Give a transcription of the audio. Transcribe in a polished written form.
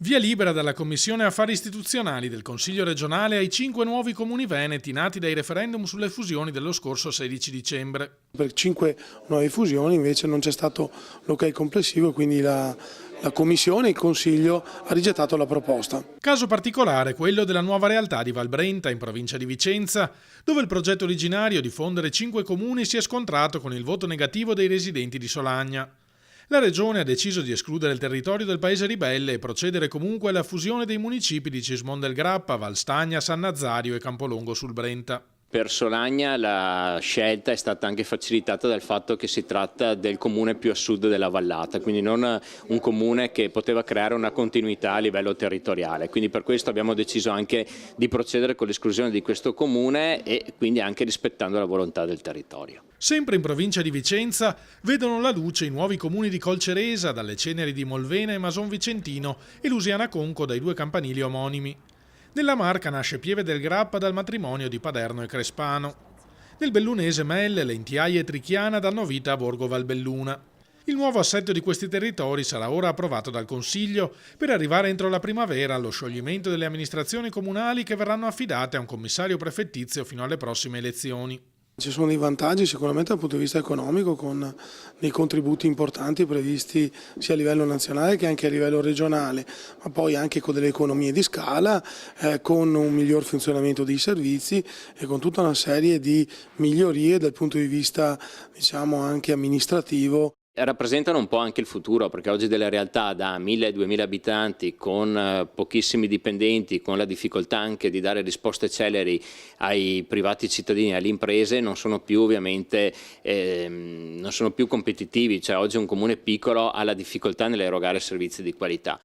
Via libera dalla Commissione Affari Istituzionali del Consiglio regionale ai 5 nuovi comuni veneti nati dai referendum sulle fusioni dello scorso 16 dicembre. Per 5 nuove fusioni invece non c'è stato l'ok complessivo, quindi la Commissione e il Consiglio ha rigettato la proposta. Caso particolare quello della nuova realtà di Valbrenta, in provincia di Vicenza, dove il progetto originario di fondere 5 comuni si è scontrato con il voto negativo dei residenti di Solagna. La Regione ha deciso di escludere il territorio del paese ribelle e procedere comunque alla fusione dei municipi di Cismon del Grappa, Valstagna, San Nazario e Campolongo sul Brenta. Per Solagna la scelta è stata anche facilitata dal fatto che si tratta del comune più a sud della vallata, quindi non un comune che poteva creare una continuità a livello territoriale. Quindi per questo abbiamo deciso anche di procedere con l'esclusione di questo comune e quindi anche rispettando la volontà del territorio. Sempre in provincia di Vicenza vedono la luce i nuovi comuni di Colceresa, dalle ceneri di Molvena e Mason Vicentino, e Lusiana Conco dai 2 campanili omonimi. Nella Marca nasce Pieve del Grappa dal matrimonio di Paderno e Crespano. Nel bellunese Melle, Lentiaia e Trichiana danno vita a Borgo Valbelluna. Il nuovo assetto di questi territori sarà ora approvato dal Consiglio per arrivare entro la primavera allo scioglimento delle amministrazioni comunali che verranno affidate a un commissario prefettizio fino alle prossime elezioni. Ci sono dei vantaggi sicuramente dal punto di vista economico, con dei contributi importanti previsti sia a livello nazionale che anche a livello regionale, ma poi anche con delle economie di scala, con un miglior funzionamento dei servizi e con tutta una serie di migliorie dal punto di vista, diciamo, anche amministrativo. Rappresentano un po' anche il futuro, perché oggi delle realtà da 1000-2000 abitanti con pochissimi dipendenti, con la difficoltà anche di dare risposte celeri ai privati cittadini e alle imprese, non sono più ovviamente non sono più competitivi, cioè oggi un comune piccolo ha la difficoltà nell'erogare servizi di qualità.